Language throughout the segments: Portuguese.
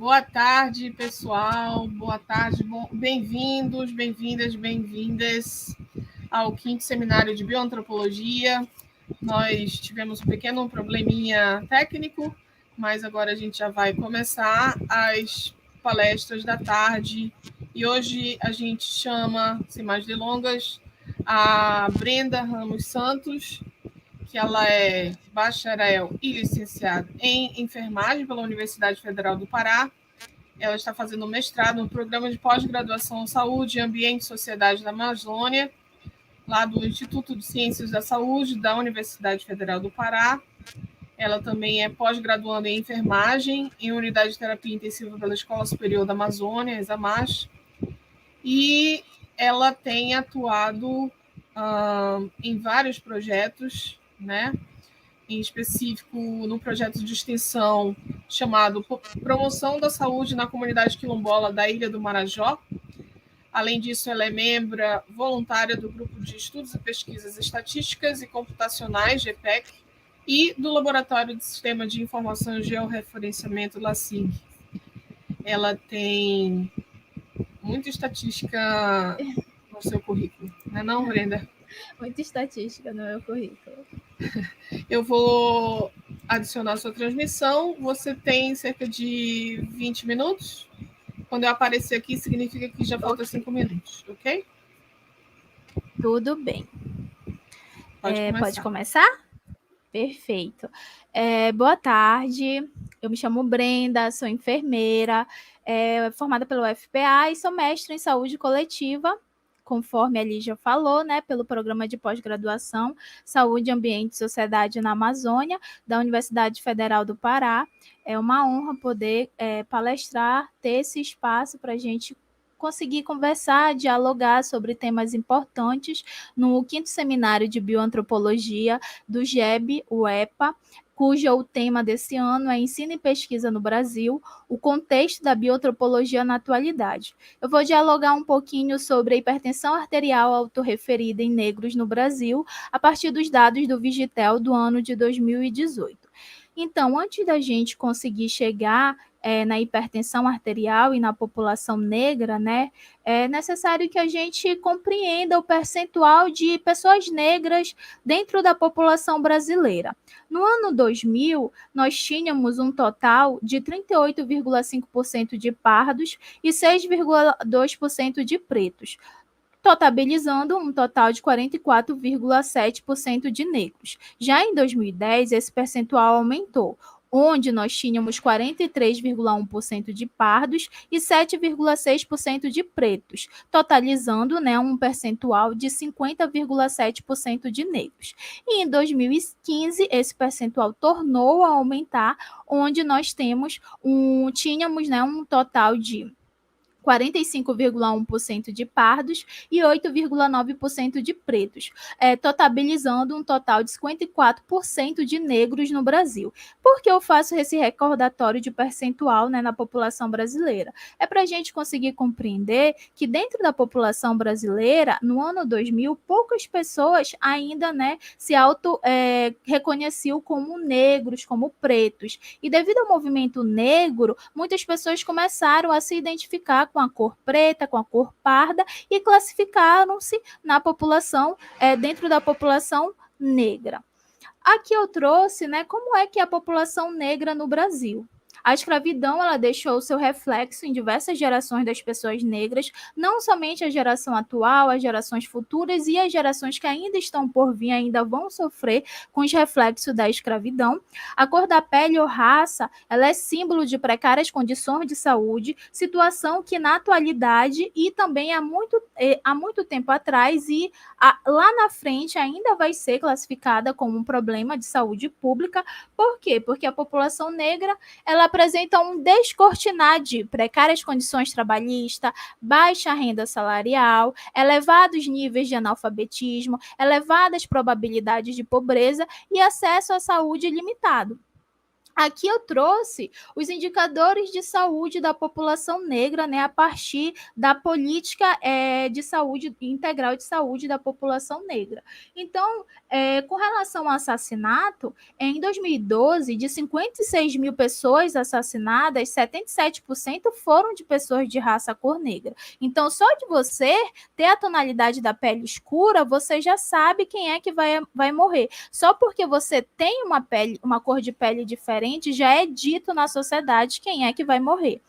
Boa tarde, pessoal. Boa tarde, bem-vindos, bem-vindas ao 5º Seminário de Bioantropologia. Nós tivemos um pequeno probleminha técnico, mas agora a gente já vai começar as palestras da tarde. E hoje a gente chama, sem mais delongas, a Brenda Ramos Santos, que ela é bacharel e licenciada em enfermagem pela Universidade Federal do Pará. Ela está fazendo mestrado no programa de pós-graduação em Saúde, Ambiente e Sociedade da Amazônia, lá do Instituto de Ciências da Saúde da Universidade Federal do Pará. Ela também é pós-graduanda em enfermagem em unidade de terapia intensiva pela Escola Superior da Amazônia, ESAMAS, e ela tem atuado em vários projetos, né? Em específico no projeto de extensão chamado Promoção da Saúde na Comunidade Quilombola da Ilha do Marajó. Além disso, ela é membro voluntária do Grupo de Estudos e Pesquisas Estatísticas e Computacionais, GPEC, e do Laboratório de Sistema de Informação e Georreferenciamento, LACIG. Ela tem muita estatística no seu currículo, não é não, Brenda? Muita estatística no meu currículo. Eu vou adicionar a sua transmissão. Você tem cerca de 20 minutos. Quando eu aparecer aqui, significa que já falta 5 minutos, ok? Tudo bem. Pode começar? Perfeito. Boa tarde. Eu me chamo Brenda, sou enfermeira, formada pelo UFPA e sou mestre em saúde coletiva, conforme a Lígia falou, né, pelo programa de pós-graduação Saúde, Ambiente e Sociedade na Amazônia, da Universidade Federal do Pará. É uma honra poder palestrar, ter esse espaço para a gente conseguir conversar, dialogar sobre temas importantes no 5º Seminário de Bioantropologia do GEB, o EPA, cujo tema desse ano é Ensino e Pesquisa no Brasil, o contexto da bioantropologia na atualidade. Eu vou dialogar um pouquinho sobre a hipertensão arterial autorreferida em negros no Brasil, a partir dos dados do Vigitel do ano de 2018. Então, antes da gente conseguir chegar na hipertensão arterial e na população negra, né, é necessário que a gente compreenda o percentual de pessoas negras dentro da população brasileira. No ano 2000, nós tínhamos um total de 38,5% de pardos e 6,2% de pretos, totalizando um total de 44,7% de negros. Já em 2010, esse percentual aumentou, onde nós tínhamos 43,1% de pardos e 7,6% de pretos, totalizando, né, um percentual de 50,7% de negros. E em 2015, esse percentual tornou a aumentar, onde nós tínhamos, né, um total de 45,1% de pardos e 8,9% de pretos, totalizando um total de 54% de negros no Brasil. Por que eu faço esse recordatório de percentual, né, na população brasileira? É para a gente conseguir compreender que dentro da população brasileira, no ano 2000, poucas pessoas ainda, né, se reconheciam como negros, como pretos. E devido ao movimento negro, muitas pessoas começaram a se identificar com a cor preta, com a cor parda, e classificaram-se na população, dentro da população negra. Aqui eu trouxe, né, como é que é a população negra no Brasil. A escravidão, ela deixou seu reflexo em diversas gerações das pessoas negras, não somente a geração atual, as gerações futuras e as gerações que ainda estão por vir, ainda vão sofrer com os reflexos da escravidão. A cor da pele ou raça, ela é símbolo de precárias condições de saúde, situação que na atualidade e também há muito tempo atrás e lá na frente ainda vai ser classificada como um problema de saúde pública. Por quê? Porque a população negra, ela apresenta um descortinar de precárias condições trabalhistas, baixa renda salarial, elevados níveis de analfabetismo, elevadas probabilidades de pobreza e acesso à saúde limitado. Aqui eu trouxe os indicadores de saúde da população negra, né, a partir da política de saúde integral de saúde da população negra. Então, com relação ao assassinato, em 2012, de 56 mil pessoas assassinadas, 77% foram de pessoas de raça cor negra. Então, só de você ter a tonalidade da pele escura, você já sabe quem é que vai morrer. Só porque você tem uma cor de pele diferente, já é dito na sociedade quem é que vai morrer.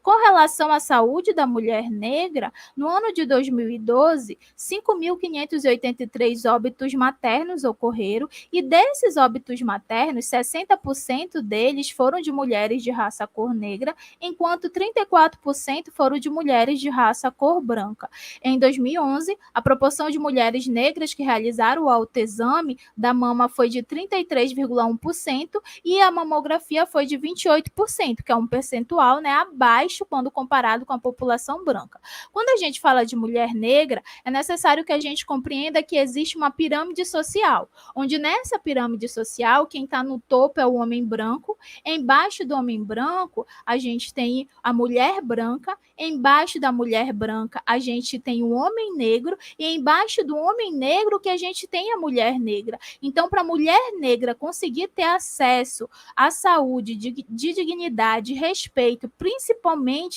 Com relação à saúde da mulher negra, no ano de 2012, 5.583 óbitos maternos ocorreram, e desses óbitos maternos, 60% deles foram de mulheres de raça cor negra, enquanto 34% foram de mulheres de raça cor branca. Em 2011, a proporção de mulheres negras que realizaram o autoexame da mama foi de 33,1% e a mamografia foi de 28%, que é um percentual, né, baixo quando comparado com a população branca. Quando a gente fala de mulher negra, é necessário que a gente compreenda que existe uma pirâmide social, onde nessa pirâmide social, quem está no topo é o homem branco, embaixo do homem branco, a gente tem a mulher branca, embaixo da mulher branca, a gente tem o homem negro, e embaixo do homem negro que a gente tem a mulher negra. Então, para a mulher negra conseguir ter acesso à saúde, de dignidade, respeito, principalmente,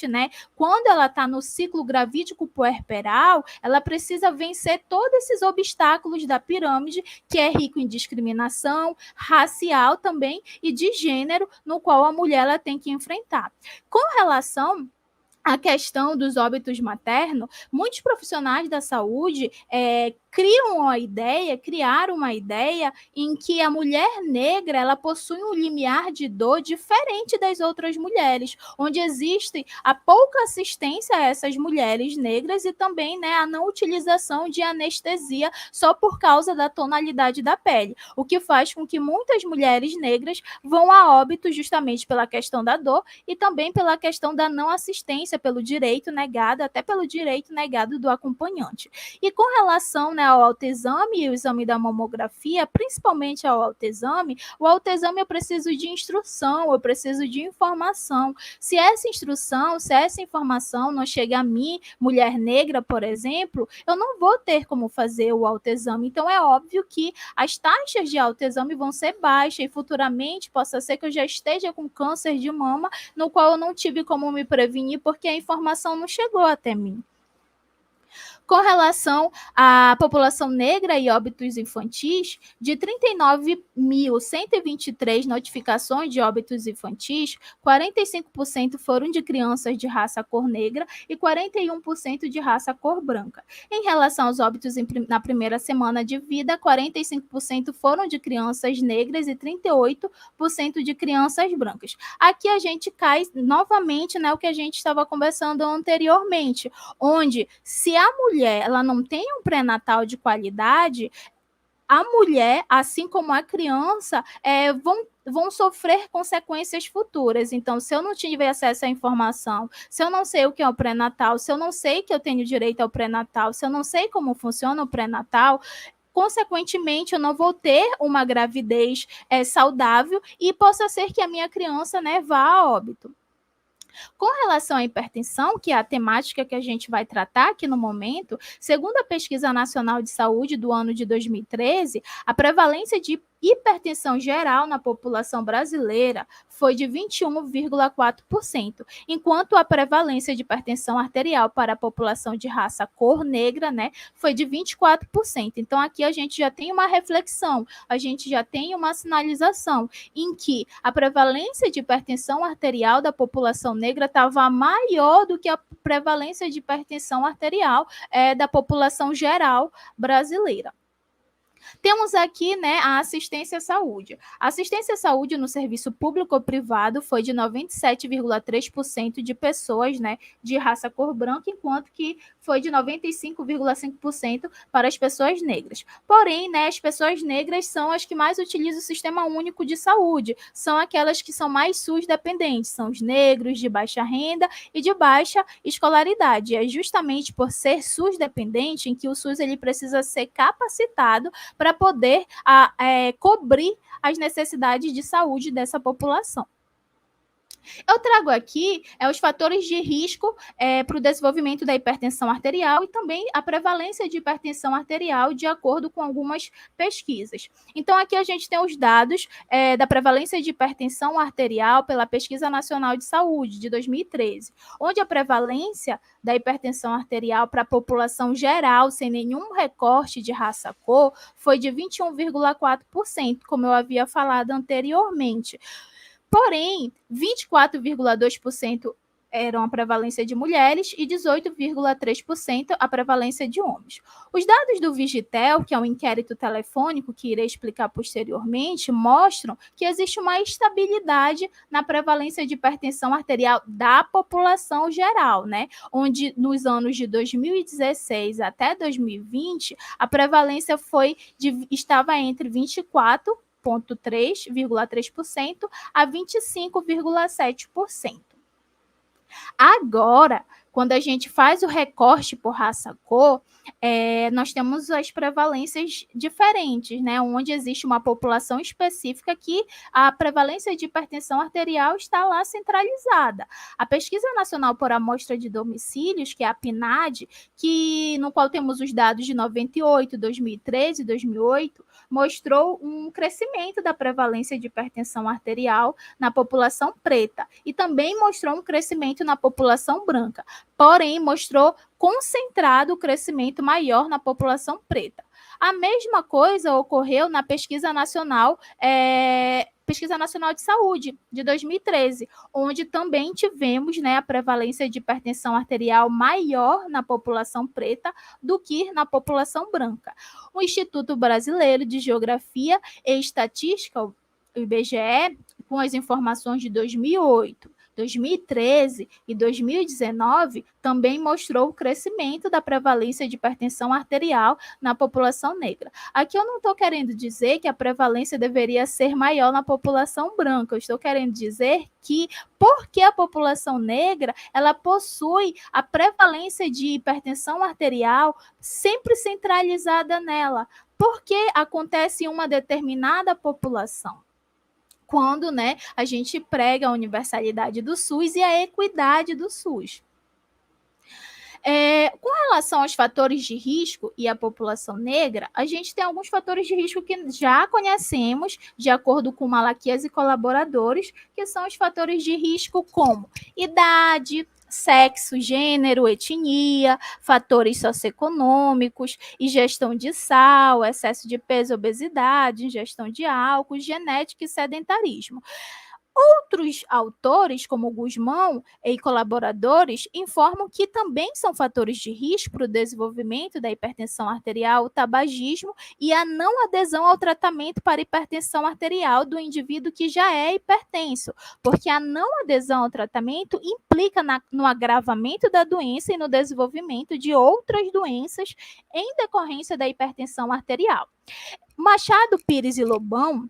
né, quando ela está no ciclo gravídico puerperal, ela precisa vencer todos esses obstáculos da pirâmide, que é rico em discriminação, racial também, e de gênero, no qual a mulher ela tem que enfrentar. Com relação a questão dos óbitos maternos, muitos profissionais da saúde criaram uma ideia em que a mulher negra ela possui um limiar de dor diferente das outras mulheres, onde existe a pouca assistência a essas mulheres negras e também, né, a não utilização de anestesia só por causa da tonalidade da pele, o que faz com que muitas mulheres negras vão a óbito justamente pela questão da dor e também pela questão da não assistência, pelo direito negado, até pelo direito negado do acompanhante. E com relação, né, ao autoexame e o exame da mamografia, principalmente ao autoexame, o autoexame eu preciso de instrução, eu preciso de informação. Se essa instrução, se essa informação não chega a mim, mulher negra, por exemplo, eu não vou ter como fazer o autoexame. Então é óbvio que as taxas de autoexame vão ser baixas e futuramente possa ser que eu já esteja com câncer de mama, no qual eu não tive como me prevenir porque a informação não chegou até mim. Com relação à população negra e óbitos infantis, de 39.123 notificações de óbitos infantis, 45% foram de crianças de raça cor negra e 41% de raça cor branca. Em relação aos óbitos na primeira semana de vida, 45% foram de crianças negras e 38% de crianças brancas. Aqui a gente cai novamente, né, o que a gente estava conversando anteriormente, onde se a mulher ela não tem um pré-natal de qualidade, a mulher, assim como a criança, vão sofrer consequências futuras. Então, se eu não tiver acesso à informação, se eu não sei o que é o pré-natal, se eu não sei que eu tenho direito ao pré-natal, se eu não sei como funciona o pré-natal, consequentemente, eu não vou ter uma gravidez saudável e possa ser que a minha criança, né, vá a óbito. Com relação à hipertensão, que é a temática que a gente vai tratar aqui no momento, segundo a Pesquisa Nacional de Saúde do ano de 2013, a prevalência de hipertensão geral na população brasileira foi de 21,4%, enquanto a prevalência de hipertensão arterial para a população de raça cor negra, né, foi de 24%. Então, aqui a gente já tem uma reflexão, a gente já tem uma sinalização em que a prevalência de hipertensão arterial da população negra estava maior do que a prevalência de hipertensão arterial da população geral brasileira. Temos aqui, né, a assistência à saúde. A assistência à saúde no serviço público ou privado foi de 97,3% de pessoas, né, de raça cor branca, enquanto que foi de 95,5% para as pessoas negras. Porém, né, as pessoas negras são as que mais utilizam o Sistema Único de Saúde, são aquelas que são mais SUS dependentes, são os negros de baixa renda e de baixa escolaridade. É justamente por ser SUS dependente em que o SUS ele precisa ser capacitado para poder cobrir as necessidades de saúde dessa população. Eu trago aqui os fatores de risco para o desenvolvimento da hipertensão arterial e também a prevalência de hipertensão arterial de acordo com algumas pesquisas. Então, aqui a gente tem os dados da prevalência de hipertensão arterial pela Pesquisa Nacional de Saúde, de 2013, onde a prevalência da hipertensão arterial para a população geral, sem nenhum recorte de raça-cor, foi de 21,4%, como eu havia falado anteriormente. Porém, 24,2% eram a prevalência de mulheres e 18,3% a prevalência de homens. Os dados do Vigitel, que é um inquérito telefônico que irei explicar posteriormente, mostram que existe uma estabilidade na prevalência de hipertensão arterial da população geral, né? Onde nos anos de 2016 até 2020, a prevalência estava entre 24,3% a 25,7%. Agora, quando a gente faz o recorte por raça-cor, nós temos as prevalências diferentes, né? Onde existe uma população específica que a prevalência de hipertensão arterial está lá centralizada. A Pesquisa Nacional por Amostra de Domicílios, que é a PNAD, no qual temos os dados de 98, 2013 e 2008, mostrou um crescimento da prevalência de hipertensão arterial na população preta e também mostrou um crescimento na população branca, porém mostrou concentrado o crescimento maior na população preta. A mesma coisa ocorreu na Pesquisa Nacional de Saúde, de 2013, onde também tivemos, né, a prevalência de hipertensão arterial maior na população preta do que na população branca. O Instituto Brasileiro de Geografia e Estatística, o IBGE, com as informações de 2008, 2013 e 2019, também mostrou o crescimento da prevalência de hipertensão arterial na população negra. Aqui eu não estou querendo dizer que a prevalência deveria ser maior na população branca, eu estou querendo dizer que, porque a população negra, ela possui a prevalência de hipertensão arterial sempre centralizada nela, porque acontece em uma determinada população. Quando, né, a gente prega a universalidade do SUS e a equidade do SUS. Com relação aos fatores de risco e a população negra, a gente tem alguns fatores de risco que já conhecemos, de acordo com Malaquias e colaboradores, que são os fatores de risco como idade, sexo, gênero, etnia, fatores socioeconômicos, ingestão de sal, excesso de peso, obesidade, ingestão de álcool, genética e sedentarismo. Outros autores, como Guzmão e colaboradores, informam que também são fatores de risco para o desenvolvimento da hipertensão arterial, o tabagismo e a não adesão ao tratamento para hipertensão arterial do indivíduo que já é hipertenso, porque a não adesão ao tratamento implica no agravamento da doença e no desenvolvimento de outras doenças em decorrência da hipertensão arterial. Machado, Pires e Lobão,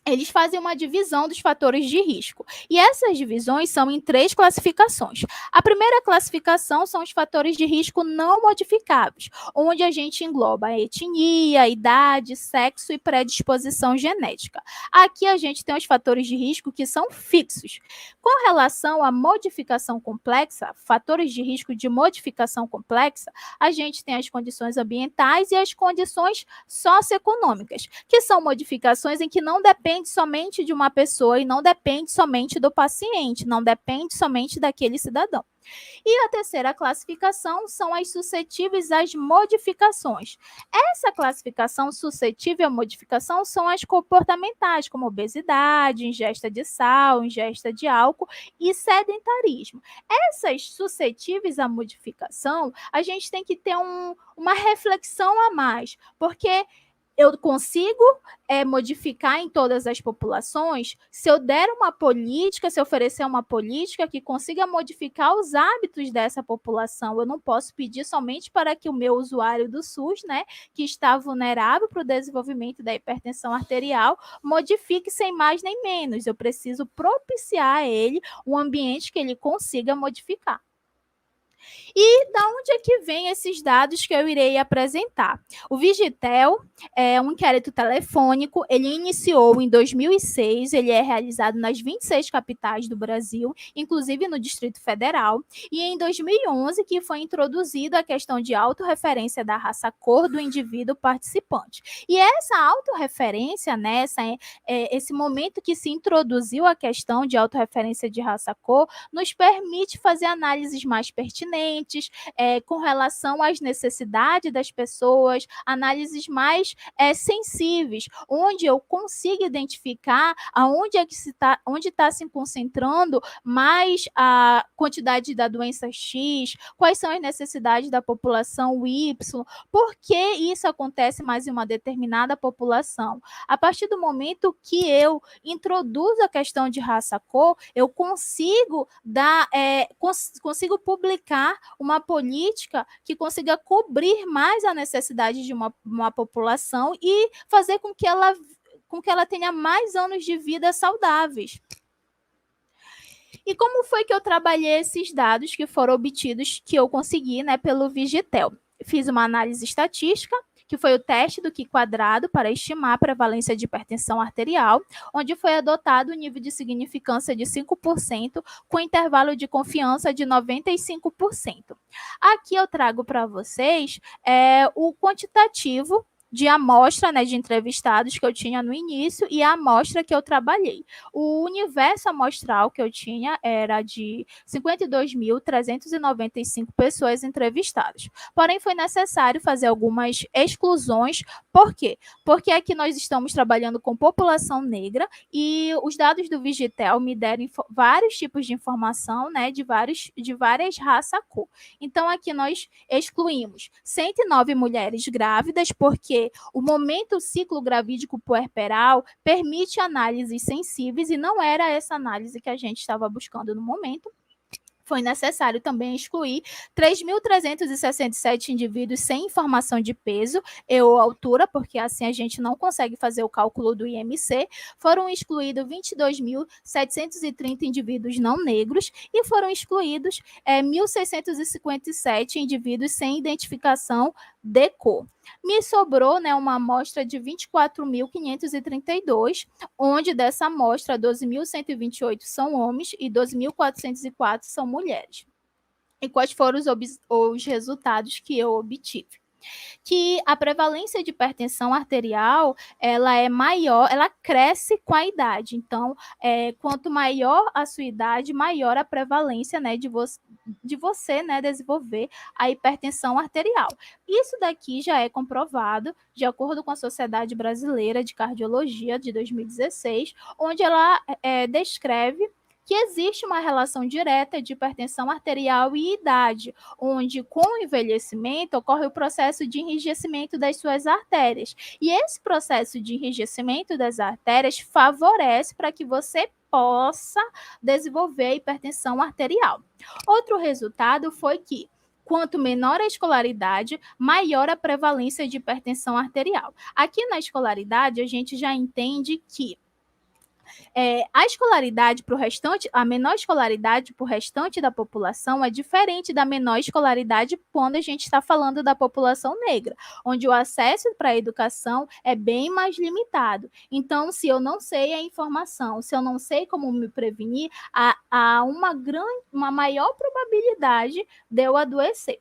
eles fazem uma divisão dos fatores de risco. E essas divisões são em 3 classificações. A primeira classificação são os fatores de risco não modificáveis, onde a gente engloba a etnia, a idade, sexo e predisposição genética. Aqui a gente tem os fatores de risco que são fixos. Com relação à modificação complexa, fatores de risco de modificação complexa, a gente tem as condições ambientais e as condições socioeconômicas, que são modificações em que não depende somente de uma pessoa e não depende somente do paciente, não depende somente daquele cidadão. E a terceira classificação são as suscetíveis às modificações. Essa classificação suscetível à modificação são as comportamentais, como obesidade, ingesta de sal, ingesta de álcool e sedentarismo. Essas suscetíveis à modificação, a gente tem que ter uma reflexão a mais, porque eu consigo modificar em todas as populações se eu der uma política, se eu oferecer uma política que consiga modificar os hábitos dessa população. Eu não posso pedir somente para que o meu usuário do SUS, né, que está vulnerável para o desenvolvimento da hipertensão arterial, modifique sem mais nem menos. Eu preciso propiciar a ele um ambiente que ele consiga modificar. E da onde é que vem esses dados que eu irei apresentar? O Vigitel é um inquérito telefônico, ele iniciou em 2006, ele é realizado nas 26 capitais do Brasil, inclusive no Distrito Federal, e em 2011 que foi introduzida a questão de autorreferência da raça cor do indivíduo participante. E essa autorreferência, né, esse momento que se introduziu a questão de autorreferência de raça cor, nos permite fazer análises mais pertinentes, com relação às necessidades das pessoas, análises mais sensíveis, onde eu consigo identificar onde está se concentrando mais a quantidade da doença X, quais são as necessidades da população Y, por que isso acontece mais em uma determinada população. A partir do momento que eu introduzo a questão de raça-cor, eu consigo consigo publicar uma política que consiga cobrir mais a necessidade de uma população e fazer com que ela tenha mais anos de vida saudáveis. E como foi que eu trabalhei esses dados que foram obtidos, que eu consegui, né, pelo Vigitel? Fiz uma análise estatística, que foi o teste do Q quadrado para estimar a prevalência de hipertensão arterial, onde foi adotado o nível de significância de 5%, com intervalo de confiança de 95%. Aqui eu trago para vocês o quantitativo de amostra, né, de entrevistados que eu tinha no início e a amostra que eu trabalhei. O universo amostral que eu tinha era de 52.395 pessoas entrevistadas. Porém, foi necessário fazer algumas exclusões. Por quê? Porque aqui nós estamos trabalhando com população negra e os dados do Vigitel me deram vários tipos de informação, né, de várias raças cor. Então, aqui nós excluímos 109 mulheres grávidas, porque o momento ciclo gravídico puerperal permite análises sensíveis e não era essa análise que a gente estava buscando no momento. Foi necessário também excluir 3.367 indivíduos sem informação de peso ou altura, porque assim a gente não consegue fazer o cálculo do IMC. Foram excluídos 22.730 indivíduos não negros e foram excluídos 1.657 indivíduos sem identificação de cor. Me sobrou, né, uma amostra de 24.532, onde dessa amostra 12.128 são homens e 12.404 são mulheres. E quais foram os resultados que eu obtive? Que a prevalência de hipertensão arterial, ela é maior, ela cresce com a idade. Então, quanto maior a sua idade, maior a prevalência, né, de você, né, desenvolver a hipertensão arterial. Isso daqui já é comprovado, de acordo com a Sociedade Brasileira de Cardiologia, de 2016, onde ela descreve que existe uma relação direta de hipertensão arterial e idade, onde com o envelhecimento ocorre o processo de enrijecimento das suas artérias. E esse processo de enrijecimento das artérias favorece para que você possa desenvolver a hipertensão arterial. Outro resultado foi que quanto menor a escolaridade, maior a prevalência de hipertensão arterial. Aqui na escolaridade, a gente já entende que a escolaridade para o restante, a menor escolaridade para o restante da população é diferente da menor escolaridade quando a gente está falando da população negra, onde o acesso para a educação é bem mais limitado. Então, se eu não sei a informação, se eu não sei como me prevenir, há uma maior probabilidade de eu adoecer.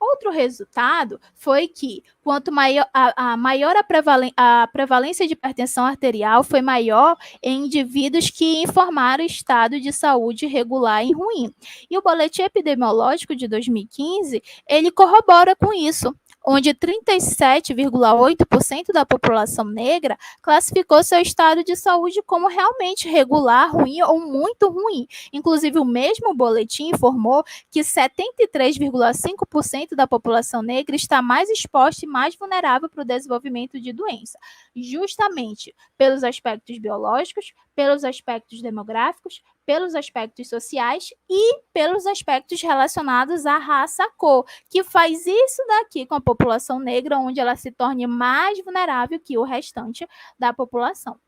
Outro resultado foi que, quanto maior a prevalência de hipertensão arterial foi maior em indivíduos que informaram estado de saúde regular e ruim. E o boletim epidemiológico de 2015, ele corrobora com isso, onde 37,8% da população negra classificou seu estado de saúde como realmente regular, ruim ou muito ruim. Inclusive, o mesmo boletim informou que 73,5% da população negra está mais exposta e mais vulnerável para o desenvolvimento de doença, justamente pelos aspectos biológicos, pelos aspectos demográficos, pelos aspectos sociais e pelos aspectos relacionados à raça, cor, que faz isso daqui com a população negra, onde ela se torne mais vulnerável que o restante da população.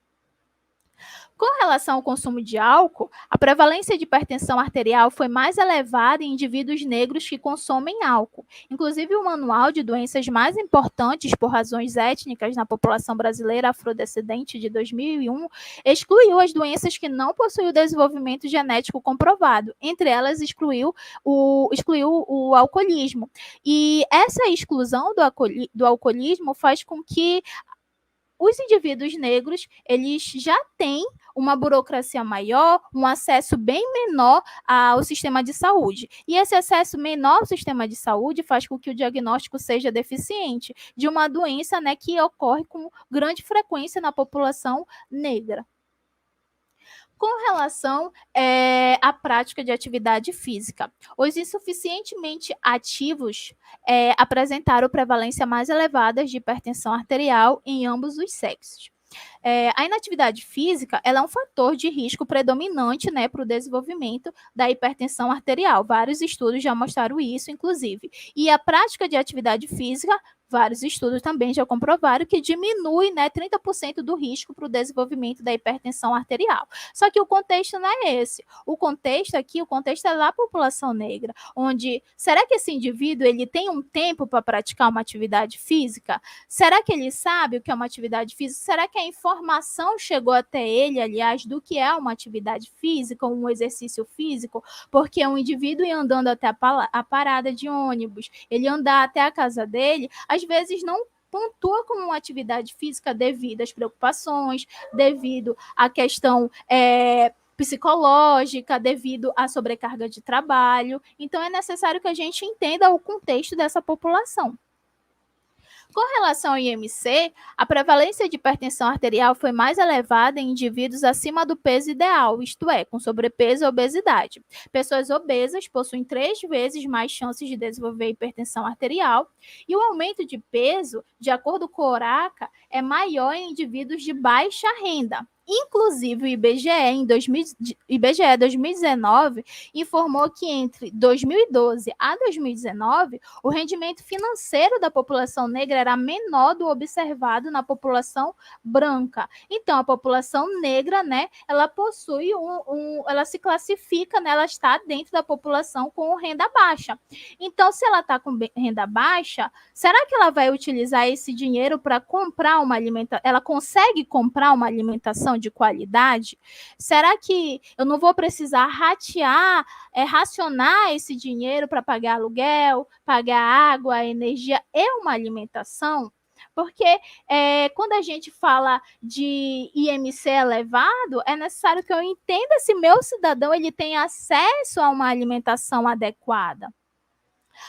Com relação ao consumo de álcool, a prevalência de hipertensão arterial foi mais elevada em indivíduos negros que consomem álcool. Inclusive, o Manual de Doenças Mais Importantes por Razões Étnicas na População Brasileira Afrodescendente de 2001 excluiu as doenças que não possuem o desenvolvimento genético comprovado. Entre elas, excluiu o alcoolismo. E essa exclusão do alcoolismo faz com que os indivíduos negros, eles já têm uma burocracia maior, um acesso bem menor ao sistema de saúde. E esse acesso menor ao sistema de saúde faz com que o diagnóstico seja deficiente de uma doença, né, que ocorre com grande frequência na população negra. Com relação à prática de atividade física, os insuficientemente ativos apresentaram prevalência mais elevada de hipertensão arterial em ambos os sexos. A inatividade física ela é um fator de risco predominante, né, para o desenvolvimento da hipertensão arterial. Vários estudos já mostraram isso, inclusive. E a prática de atividade física, vários estudos também já comprovaram que diminui, né, 30% do risco para o desenvolvimento da hipertensão arterial. Só que o contexto não é esse. O contexto aqui, o contexto é da população negra, onde será que esse indivíduo ele tem um tempo para praticar uma atividade física? Será que ele sabe o que é uma atividade física? Será que a informação chegou até ele, aliás, do que é uma atividade física, um exercício físico? Porque um indivíduo ir andando até a parada de ônibus, ele andar até a casa dele, às vezes não pontua como uma atividade física devido às preocupações, devido à questão psicológica, devido à sobrecarga de trabalho. Então, é necessário que a gente entenda o contexto dessa população. Com relação ao IMC, a prevalência de hipertensão arterial foi mais elevada em indivíduos acima do peso ideal, isto é, com sobrepeso e obesidade. Pessoas obesas possuem 3 vezes mais chances de desenvolver hipertensão arterial, e o aumento de peso, de acordo com o ORACA, é maior em indivíduos de baixa renda. Inclusive, o IBGE 2019 informou que entre 2012 a 2019, o rendimento financeiro da população negra era menor do observado na população branca. Então, a população negra, né, ela possui ela se classifica, né, ela está dentro da população com renda baixa. Então, se ela está com renda baixa, será que ela vai utilizar esse dinheiro para comprar uma alimentação? Ela consegue comprar uma alimentação de qualidade? Será que eu não vou precisar racionar esse dinheiro para pagar aluguel, pagar água, energia e uma alimentação? Porque quando a gente fala de IMC elevado, é necessário que eu entenda se meu cidadão ele tem acesso a uma alimentação adequada.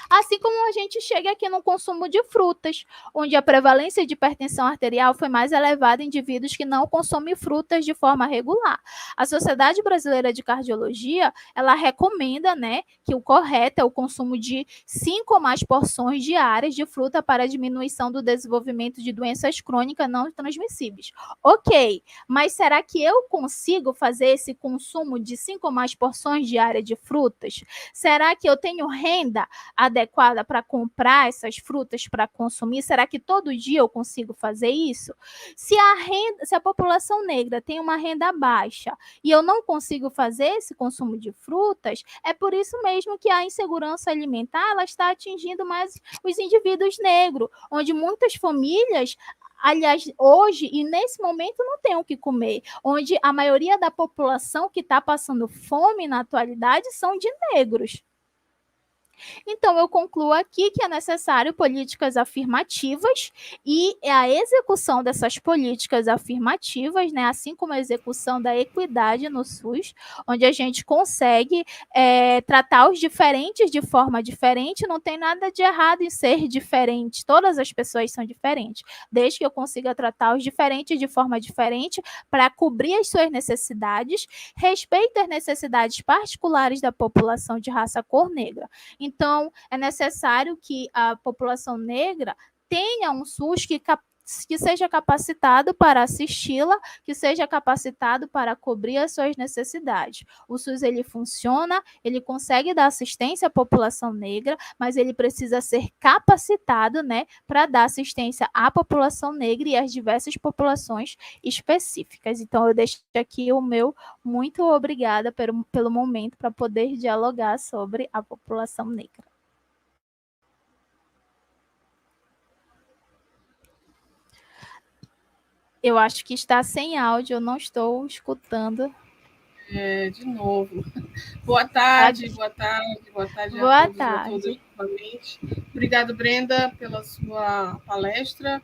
Assim como a gente chega aqui no consumo de frutas, onde a prevalência de hipertensão arterial foi mais elevada em indivíduos que não consomem frutas de forma regular. A Sociedade Brasileira de Cardiologia, ela recomenda, né, que o correto é o consumo de 5 ou mais porções diárias de fruta para a diminuição do desenvolvimento de doenças crônicas não transmissíveis. Ok, mas será que eu consigo fazer esse consumo de 5 ou mais porções diárias de frutas? Será que eu tenho renda adequada para comprar essas frutas para consumir? Será que todo dia eu consigo fazer isso? Se a população negra tem uma renda baixa e eu não consigo fazer esse consumo de frutas, é por isso mesmo que a insegurança alimentar ela está atingindo mais os indivíduos negros, onde muitas famílias, aliás, hoje e nesse momento não tem o que comer, onde a maioria da população que está passando fome na atualidade são de negros. Então, eu concluo aqui que é necessário políticas afirmativas e a execução dessas políticas afirmativas, né, assim como a execução da equidade no SUS, onde a gente consegue tratar os diferentes de forma diferente, não tem nada de errado em ser diferente, todas as pessoas são diferentes, desde que eu consiga tratar os diferentes de forma diferente para cobrir as suas necessidades, respeito as necessidades particulares da população de raça cor negra. Então, é necessário que a população negra tenha um SUS que seja capacitado para assisti-la, que seja capacitado para cobrir as suas necessidades. O SUS ele funciona, ele consegue dar assistência à população negra, mas ele precisa ser capacitado, né, para dar assistência à população negra e às diversas populações específicas. Então eu deixo aqui o meu muito obrigada pelo momento para poder dialogar sobre a população negra. Eu acho que está sem áudio, eu não estou escutando. De novo. Boa tarde, boa tarde, boa tarde a todos e a todas novamente. Obrigado, Brenda, pela sua palestra.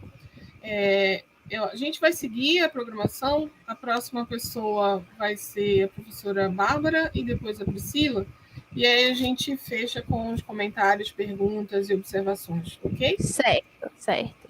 A gente vai seguir a programação. A próxima pessoa vai ser a professora Bárbara e depois a Priscila. E aí a gente fecha com os comentários, perguntas e observações, ok? Certo, certo.